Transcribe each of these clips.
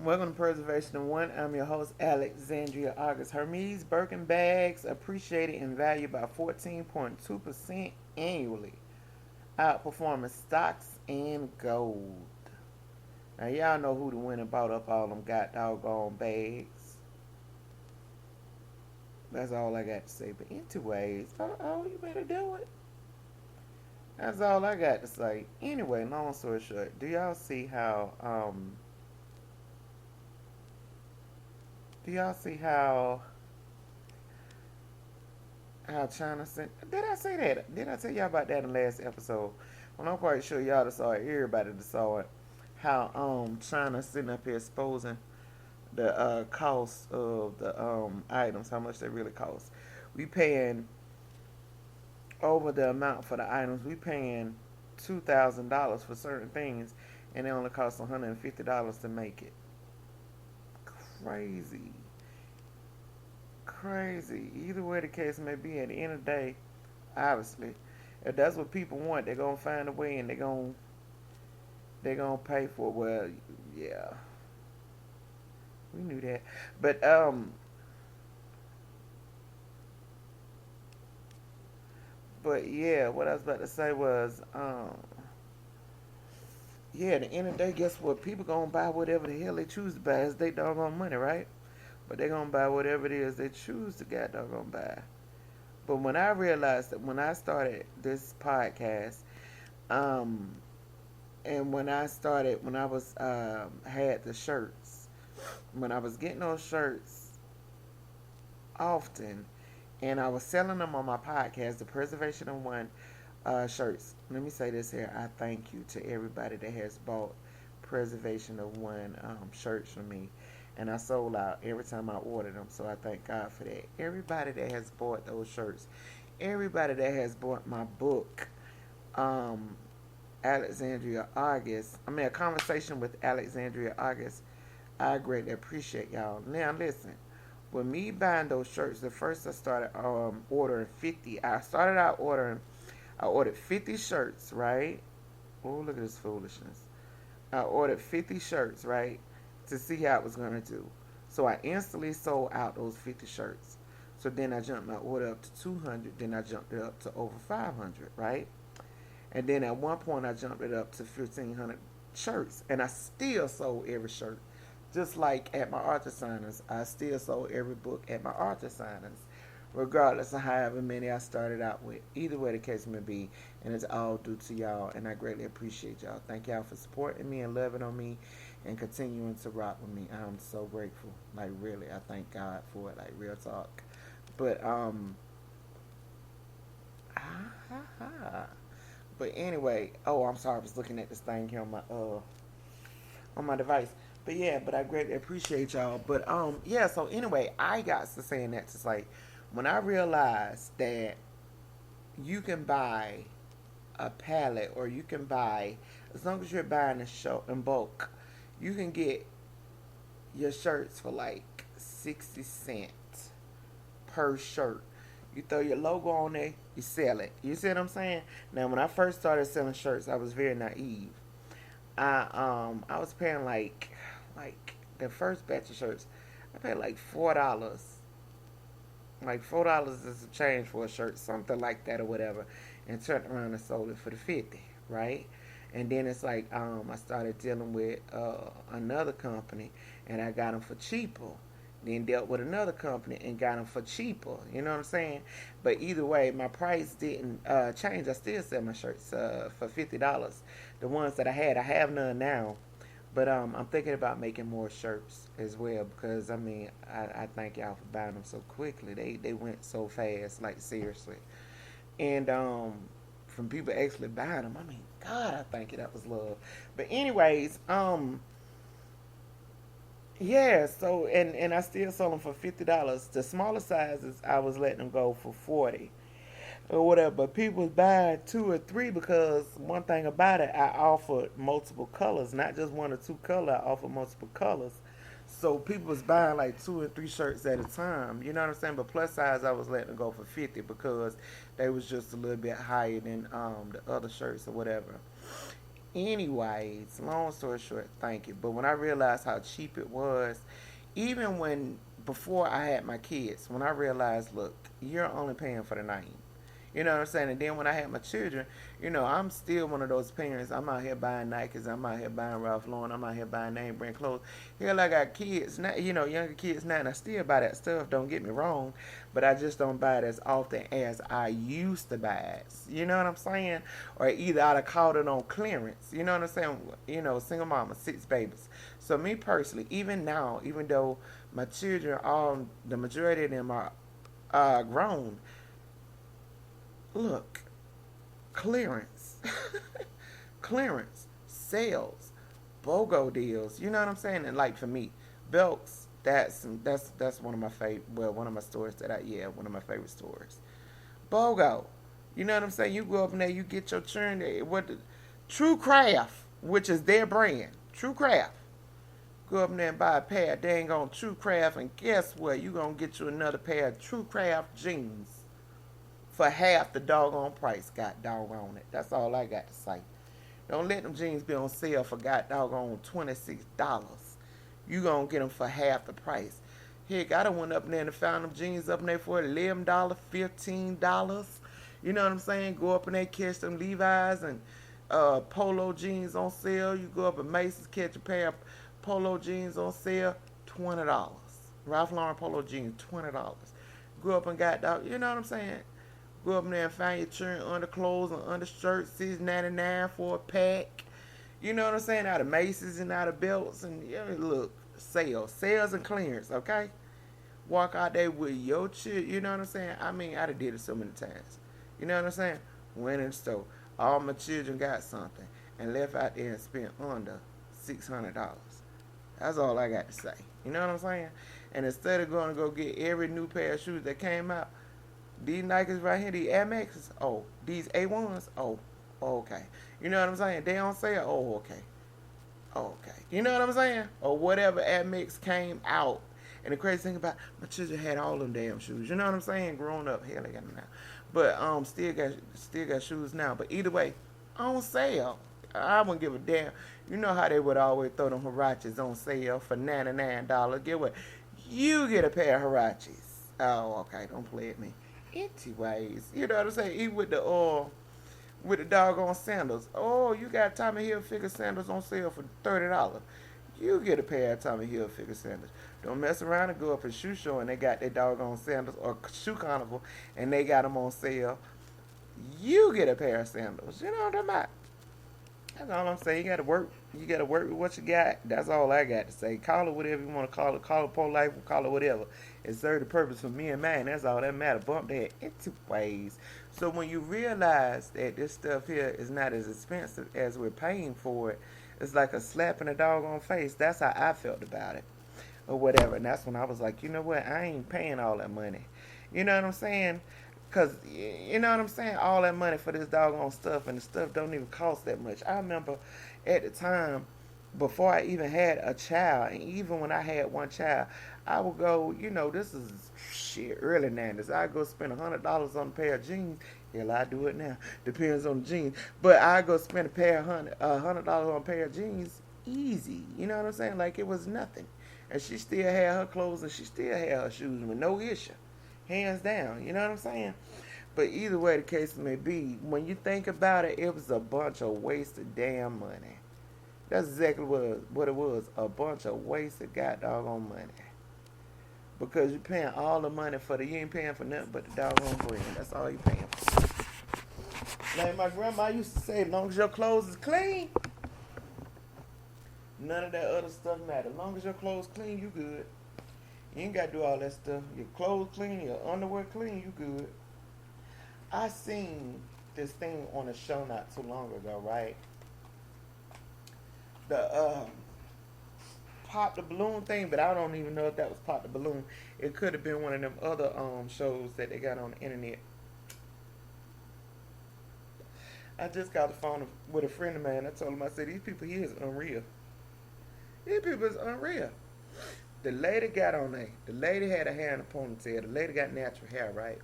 Welcome to Preservation of One. I'm your host, Alexandria August. Hermes Birkin bags appreciated in value by 14.2% annually, outperforming stocks and gold. Now, y'all know who the winner bought up all them got doggone bags. That's all I got to say. But anyways, you better do it. That's all I got to say. Anyway, long story short, do y'all see how China sent? Did I say that? Did I tell y'all about that in the last episode? Well, I'm quite sure y'all saw it. Everybody saw it. How China sitting up here exposing the cost of the items, how much they really cost. We paying over the amount for the items. We paying $2,000 for certain things, and it only costs $150 to make it. Crazy. Crazy. Either way the case may be, at the end of the day, obviously, if that's what people want, they're gonna find a way, and they're gonna pay for it. Well, yeah, we knew that, but yeah, what I was about to say was, yeah, at the end of the day, guess what? People gonna buy whatever the hell they choose to buy. It's they doggone money, right? But they gonna buy whatever it is they choose to get doggone buy. But when I realized that when I started this podcast, um, and when I was had the shirts, when I was getting those shirts often, and I was selling them on my podcast, the Preservation of One shirts. Let me say this here: I thank you to everybody that has bought Preservation of One shirts from me, and I sold out every time I ordered them. So I thank God for that. Everybody that has bought those shirts, everybody that has bought my book, um, Alexandria August. I mean, a conversation with Alexandria August. I greatly appreciate y'all. Now listen, with me buying those shirts, the first I started ordering 50. I ordered 50 shirts, right? Oh, look at this foolishness. I ordered 50 shirts, right, to see how it was gonna do. So I instantly sold out those 50 shirts. So then I jumped my order up to 200. Then I jumped it up to over 500, right? And then at one point I jumped it up to 1,500 shirts, and I still sold every shirt. Just like at my author signings, I still sold every book at my author signings, regardless of however many I started out with. Either way the case may be, and it's all due to y'all, and I greatly appreciate y'all. Thank y'all for supporting me and loving on me and continuing to rock with me. I'm so grateful. Like, really, I thank God for it. Like, real talk. But, ah, ha, ha. But anyway, oh, I'm sorry, I was looking at this thing here on my device. But yeah, but I greatly appreciate y'all. But yeah. So anyway, I got to saying that it's like when I realized that you can buy a pallet, or you can buy, as long as you're buying a show in bulk, you can get your shirts for like 60 cents per shirt. You throw your logo on there, you sell it. You see what I'm saying? Now, when I first started selling shirts, I was very naive. I was paying like the first batch of shirts, I paid like $4. Like $4 is a change for a shirt, something like that or whatever, and turned around and sold it for the 50, right? And then it's like I started dealing with another company, and I got them for cheaper. Then dealt with another company and got them for cheaper. You know what I'm saying? But either way, my price didn't change. I still sell my shirts for $50. The ones that I have none now. But I'm thinking about making more shirts as well, because I mean I thank y'all for buying them so quickly. They went so fast, like seriously. And from people actually buying them, I mean, God, I thank you. That was love. But anyways, yeah. So and I still sold them for $50. The smaller sizes I was letting them go for 40 or whatever. But people was buying two or three, because one thing about it, I offered multiple colors, not just one or two color. I offered multiple colors. So people was buying like two or three shirts at a time. You know what I'm saying? But plus size, I was letting them go for 50, because they was just a little bit higher than the other shirts or whatever. anyways, long story short, thank you. But when I realized how cheap it was, even when before I had my kids, when I realized, look, you're only paying for the name. You know what I'm saying? And then when I had my children, I'm still one of those parents. I'm out here buying Nikes. I'm out here buying Ralph Lauren. I'm out here buying name brand clothes. Hell, I got kids now, younger kids now, and I still buy that stuff. Don't get me wrong, but I just don't buy it as often as I used to buy it. You know what I'm saying? Or either I'd have caught it on clearance. You know what I'm saying? Single mama, 6 babies. So me personally, even now, even though my children, all the majority of them are grown, look, clearance, clearance, sales, BOGO deals. You know what I'm saying? And like for me, belts. That's one of my favorite. Well, one of my stores one of my favorite stores. BOGO. You know what I'm saying? You go up in there, you get your churn. True Craft, which is their brand. True Craft. Go up in there and buy a pair of dang on True Craft, and guess what? You gonna get you another pair of True Craft jeans for half the doggone price. God doggone it. That's all I got to say. Don't let them jeans be on sale for god doggone $26. You gonna get them for half the price. Heck, I done went up there and found them jeans up in there for $11, $15. You know what I'm saying? Go up in there, catch them Levi's and polo jeans on sale. You go up at Macy's, catch a pair of polo jeans on sale, $20. Ralph Lauren polo jeans, $20. Go up and you know what I'm saying? Go up there and find your churn underclothes and undershirts, $6.99 for a pack. You know what I'm saying? Out of Macy's and out of belts. And look, sales and clearance, okay? Walk out there with your chick. You know what I'm saying? I mean, I done did it so many times. You know what I'm saying? Went in the store. All my children got something and left out there and spent under $600. That's all I got to say. You know what I'm saying? And instead of going to go get every new pair of shoes that came out, these Nikes right here, these Air Maxes, these A1s, okay. You know what I'm saying? They on sale, okay. You know what I'm saying? Or whatever Air Max came out. And the crazy thing about my children had all them damn shoes. You know what I'm saying? Growing up, hell, they got them now. But still got shoes now. But either way, on sale. I wouldn't give a damn. You know how they would always throw them Huaraches on sale for $99. Get what? You get a pair of Huaraches. Oh, okay. Don't play at me. Anyways, you know what I'm saying? Even with the doggone sandals. Oh, you got Tommy Hilfiger sandals on sale for $30. You get a pair of Tommy Hilfiger sandals. Don't mess around and go up a shoe show and they got their doggone sandals, or shoe carnival and they got them on sale. You get a pair of sandals. You know what I'm about? That's all I'm saying. You gotta work. You gotta work with what you got. That's all I got to say. Call it whatever you want to call it. Call it pro-life. Call it whatever. It served the purpose for me and mine. That's all that matters. Bump that into ways. So when you realize that this stuff here is not as expensive as we're paying for it, it's like a slap in the doggone face. That's how I felt about it, or whatever. And that's when I was like, you know what? I ain't paying all that money. You know what I'm saying? Because, you know what I'm saying? All that money for this doggone stuff, and the stuff don't even cost that much. I remember at the time, before I even had a child, and even when I had one child, I would go, this is shit, early 90s. I'd go spend $100 on a pair of jeans. Hell, I do it now. Depends on the jeans. But I'd go spend $100 on a pair of jeans easy. You know what I'm saying? Like it was nothing. And she still had her clothes and she still had her shoes with no issue. Hands down, you know what I'm saying? But either way the case may be, when you think about it, it was a bunch of wasted damn money. That's exactly what it was. A bunch of wasted goddamn money. Because you're paying all the money you ain't paying for nothing but the doggone brand. That's all you're paying for. Like my grandma used to say, as long as your clothes is clean, none of that other stuff matters. As long as your clothes clean, you good. You ain't got to do all that stuff. Your clothes clean, your underwear clean, you good. I seen this thing on a show not too long ago, right? The Pop the Balloon thing, but I don't even know if that was Pop the Balloon. It could have been one of them other shows that they got on the internet. I just got the phone with a friend of mine. I told him, I said, these people here is unreal. These people is unreal. The lady got on there. The lady had her hair in a ponytail. The lady got natural hair, right?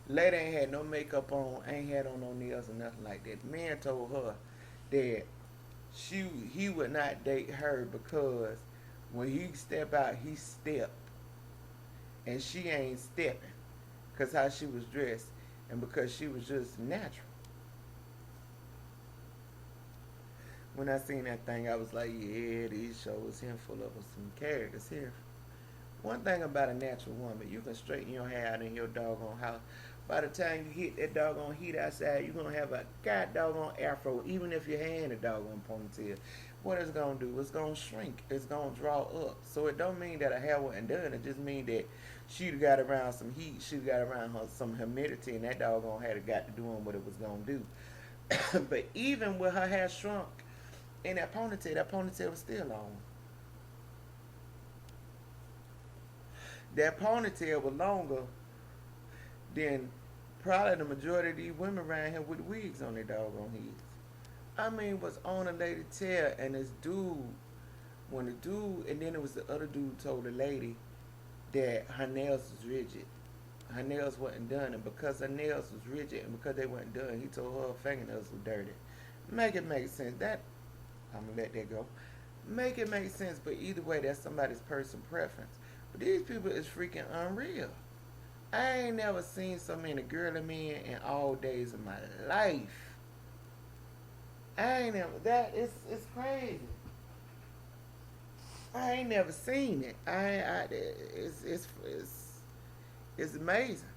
The lady ain't had no makeup on, ain't had on no nails or nothing like that. The man told her that he would not date her because when he step out, he step, and she ain't stepping, cause how she was dressed, and because she was just natural. When I seen that thing, I was like, yeah, these shows here full of some characters here. One thing about a natural woman, you can straighten your hair out in your doggone house. By the time you hit that doggone heat outside, you're gonna have a god doggone afro, even if your hair in a doggone ponytail. What it's gonna do? It's gonna shrink. It's gonna draw up. So it don't mean that her hair wasn't done. It just mean that she got around some heat. She got around her some humidity, and that doggone had got to doing what it was gonna do. But even with her hair shrunk in that ponytail was still on. That ponytail was longer than probably the majority of these women around here with wigs on their doggone heads. I mean, was on a lady tail, and this dude, when the dude, and then it was the other dude told the lady that her nails was rigid. Her nails wasn't done, and because her nails was rigid and because they weren't done, he told her fingernails were dirty. Make it make sense. That I'm gonna let that go. Make it make sense, but either way, that's somebody's personal preference. But these people is freaking unreal. I ain't never seen so many girly men in all days of my life. I ain't never that it's crazy. I ain't never seen it. It's amazing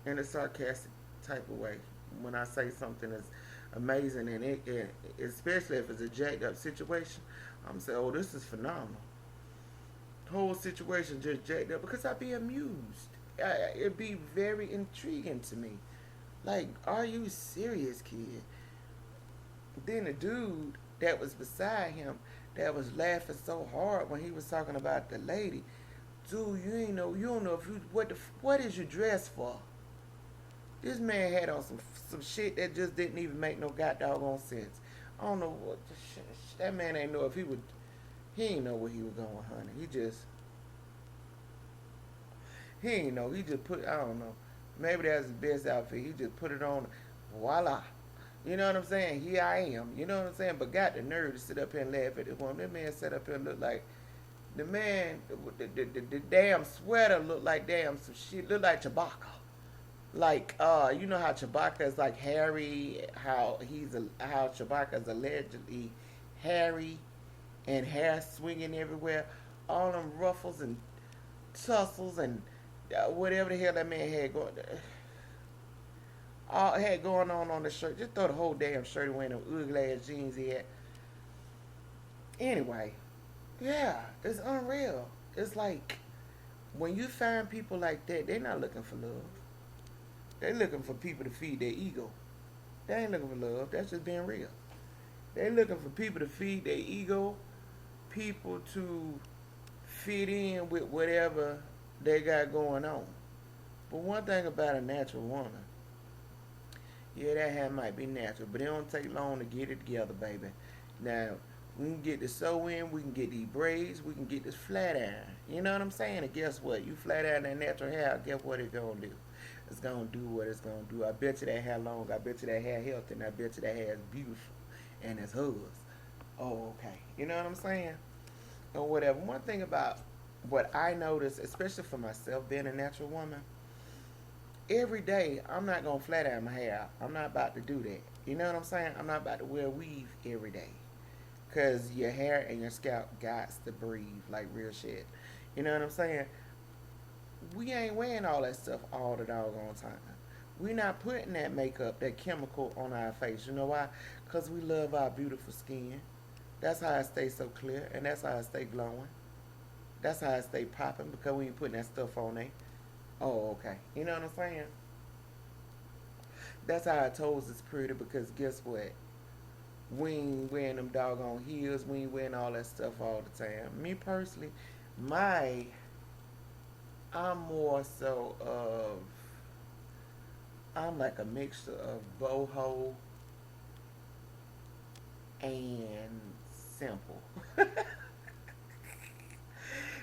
in a sarcastic type of way when I say something is amazing, and it especially if it's a jacked up situation. I'm saying, oh, this is phenomenal. The whole situation just jacked up because I'd be amused. It'd be very intriguing to me. Like, are you serious, kid? Then the dude that was beside him that was laughing so hard when he was talking about the lady, dude, you don't know if you what is you dressed for? This man had on some shit that just didn't even make no goddamn sense. I don't know what the shit. That man ain't know if he would. He ain't know where he was going, honey. He ain't know. He just put. I don't know. Maybe that's his best outfit. He just put it on. Voila. You know what I'm saying? Here I am. You know what I'm saying? But got the nerve to sit up here and laugh at this woman. That man sat up here and looked like the man. The damn sweater looked like damn some shit. Looked like Chewbacca. Like you know how Chewbacca is like hairy, how Chewbacca is allegedly hairy and hair swinging everywhere, all them ruffles and tussles and whatever the hell that man had going, all had going on the shirt. Just throw the whole damn shirt away in them ugly ass jeans he had. Anyway, yeah, it's unreal. It's like when you find people like that, they're not looking for love. They looking for people to feed their ego. They ain't looking for love. That's just being real. They looking for people to feed their ego, people to fit in with whatever they got going on. But one thing about a natural woman, yeah, that hair might be natural, but it don't take long to get it together, baby. Now, we can get the sew in, we can get these braids, we can get this flat iron. You know what I'm saying? And guess what? You flat iron that natural hair, guess what it's gonna do? It's gonna do what it's gonna do. I bet you that hair long, I bet you that hair healthy, and I bet you that hair is beautiful and it's hers. Oh, okay. You know what I'm saying? Or whatever. One thing about what I notice, especially for myself being a natural woman, every day I'm not gonna flat iron my hair out. I'm not about to do that. You know what I'm saying? I'm not about to wear weave every day. Cause your hair and your scalp got to breathe like real shit. You know what I'm saying? We ain't wearing all that stuff all the doggone time. We not putting that makeup, that chemical on our face. You know why? Because we love our beautiful skin. That's how I stay so clear, and that's how I stay glowing. That's how I stay popping, because we ain't putting that stuff on there. Oh, okay. You know what I'm saying? That's how our toes is pretty, because guess what? We ain't wearing them doggone heels. We ain't wearing all that stuff all the time. Me personally, I'm more so of, I'm like a mixture of boho and simple.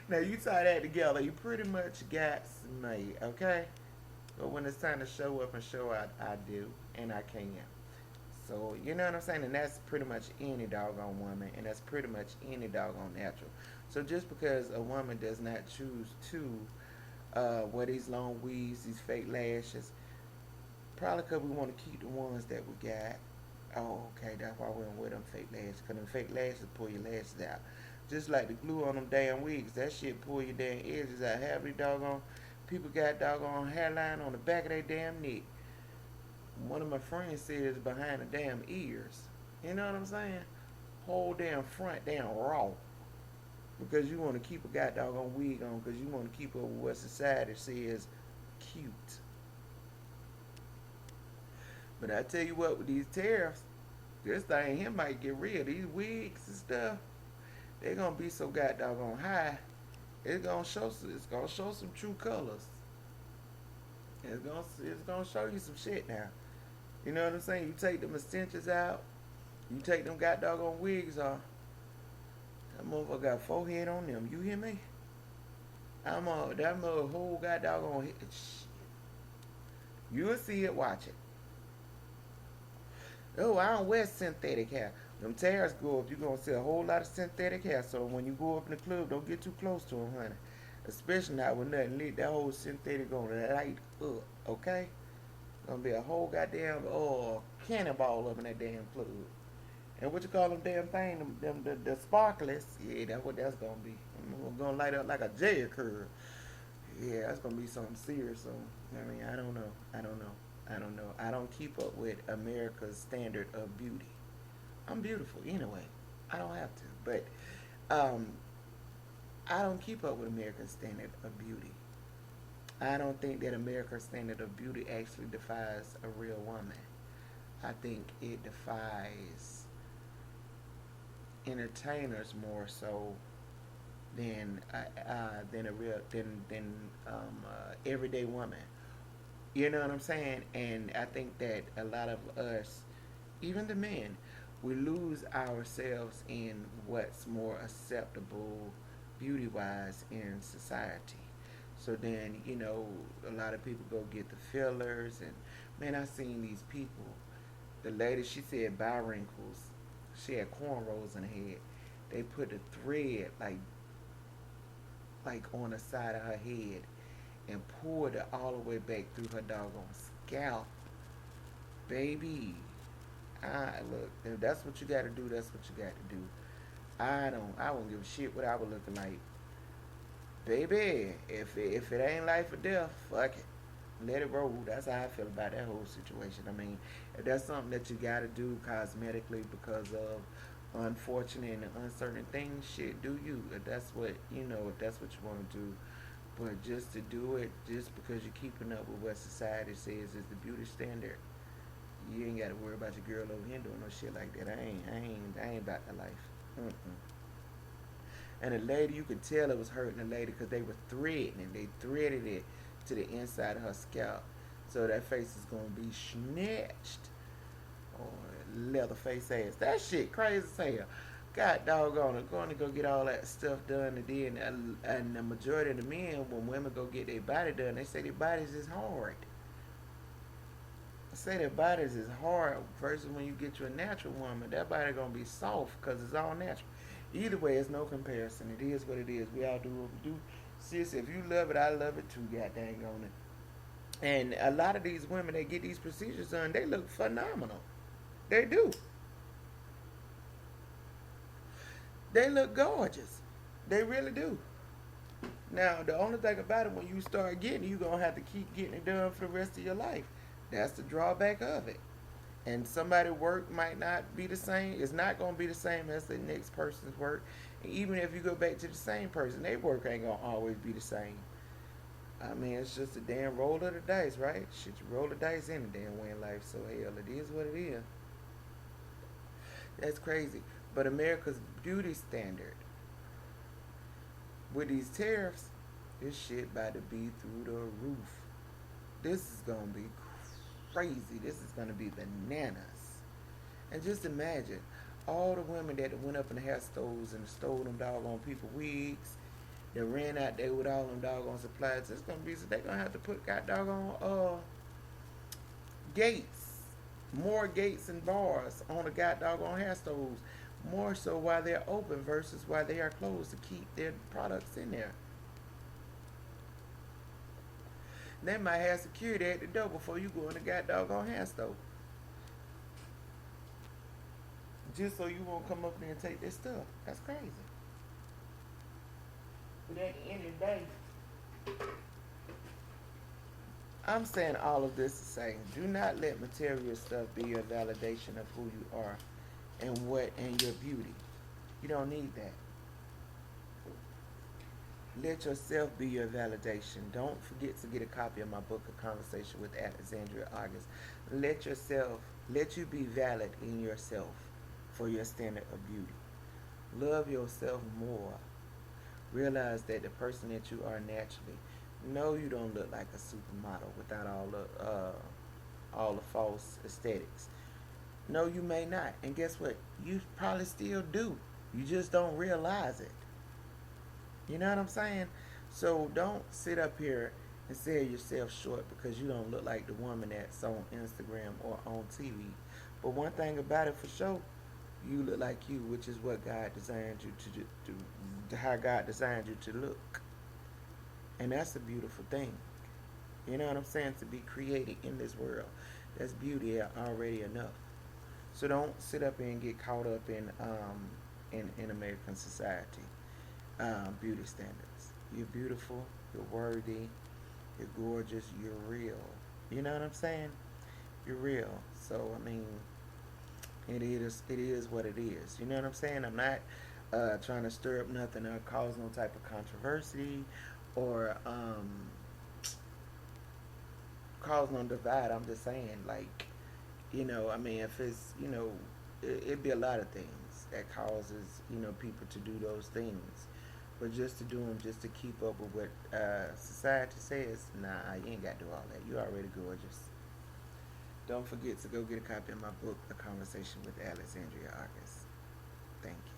Now you tie that together, you pretty much got me, okay? But when it's time to show up and show out, I do, and I can. So, you know what I'm saying? And that's pretty much any doggone woman, and that's pretty much any doggone natural. So, just because a woman does not choose to wear these long weaves, these fake lashes, probably because we want to keep the ones that we got. Oh, okay, that's why we don't wear them fake lashes. Because them fake lashes pull your lashes out. Just like the glue on them damn wigs, that shit pull your damn edges out. Half these doggone people got doggone hairline on the back of their damn neck. One of my friends said it's behind the damn ears. You know what I'm saying? Whole damn front damn raw. Because you want to keep a goddamn wig on, because you want to keep up with what society says cute. But I tell you what, with these tariffs, this thing here might get real. These wigs and stuff, they're gonna be so goddamn high. It's gonna show some true colors. It's gonna show you some shit now. You know what I'm saying? You take them extensions out, you take them goddamn wigs off. That motherfucker got forehead on them. You hear me? That mother whole goddamn hit. Shit. You'll see it. Watch it. Oh, I don't wear synthetic hair. Them tariffs go up. You're going to see a whole lot of synthetic hair. So when you go up in the club, don't get too close to them, honey. Especially not with nothing lit. That whole synthetic going to light up, okay? Going to be a whole goddamn cannonball up in that damn club. And what you call them damn thing, the sparklers, yeah, that's what that's going to be. I'm going to light up like a J curve. Yeah, that's going to be something serious. So, I mean, I don't know. I don't keep up with America's standard of beauty. I'm beautiful anyway. I don't have to. But I don't keep up with America's standard of beauty. I don't think that America's standard of beauty actually defies a real woman. I think it defies entertainers more so than a real than everyday woman. You know what I'm saying? And I think that a lot of us, even the men, we lose ourselves in what's more acceptable beauty wise in society. So then, a lot of people go get the fillers, and man, I seen these people. The lady, she said buy wrinkles. She had cornrows in her head. They put a thread like on the side of her head and poured it all the way back through her doggone scalp. Baby, look, if that's what you gotta do, that's what you gotta do. I won't give a shit what I was looking like. Baby, if it ain't life or death, fuck it. Let it roll. That's how I feel about that whole situation. I mean, if that's something that you gotta do cosmetically because of unfortunate and uncertain things, shit, do you. If that's what if that's what you wanna do. But just to do it, just because you're keeping up with what society says is the beauty standard, you ain't got to worry about your girl over here doing no shit like that. I ain't about that life. Mm-mm. And the lady, you could tell it was hurting the lady because they were threading it. They threaded it to the inside of her scalp. So that face is going to be snatched. Or leather face ass. That shit crazy as hell. God doggone it, going to go get all that stuff done and the majority of the men, when women go get their body done, they say their bodies is hard. They say their bodies is hard versus when you get you a natural woman, that body going to be soft because it's all natural. Either way, it's no comparison. It is what it is. We all do what we do. Sis, if you love it, I love it too, god dang on it. And a lot of these women that get these procedures done, they look phenomenal. They do. They look gorgeous. They really do. Now, the only thing about it, when you start getting it, you're going to have to keep getting it done for the rest of your life. That's the drawback of it. And somebody's work might not be the same. It's not going to be the same as the next person's work. And even if you go back to the same person, their work ain't going to always be the same. I mean, it's just a damn roll of the dice, right? Shit, you roll the dice any damn way in life. So, hell, it is what it is. That's crazy. But America's beauty standard, with these tariffs, this shit about to be through the roof. This is going to be crazy. This is going to be bananas. And just imagine all the women that went up in the hair stores and stole them doggone people wigs, that ran out there with all them doggone supplies. It's going to be, so they're going to have to put doggone gates More gates and bars on the god doggone hair stoves. More so while they're open versus while they are closed to keep their products in there. They might have security at the door before you go in the god doggone hair stove. Just so you won't come up there and take their stuff. That's crazy. But at the end of the day, I'm saying all of this to say, do not let material stuff be your validation of who you are and your beauty. You don't need that. Let yourself be your validation. Don't forget to get a copy of my book, A Conversation with Alexandria August. Let you be valid in yourself for your standard of beauty. Love yourself more. Realize that the person that you are naturally. No, you don't look like a supermodel without all the false aesthetics. No, you may not. And guess what? You probably still do. You just don't realize it. You know what I'm saying? So don't sit up here and sell yourself short because you don't look like the woman that's on Instagram or on TV. But one thing about it for sure, you look like you, which is what God designed you to do, how God designed you to look. And that's a beautiful thing. You know what I'm saying? To be created in this world. That's beauty already enough. So don't sit up and get caught up in American society. Beauty standards. You're beautiful, you're worthy, you're gorgeous, you're real. You know what I'm saying? You're real. So I mean, it is what it is. You know what I'm saying? I'm not trying to stir up nothing or cause no type of controversy or cause no divide. I'm just saying, like, I mean, if it's, it'd be a lot of things that causes, people to do those things. But just to do them, just to keep up with what society says, nah, you ain't got to do all that. You're already gorgeous. Don't forget to go get a copy of my book, A Conversation with Alexandria August. Thank you.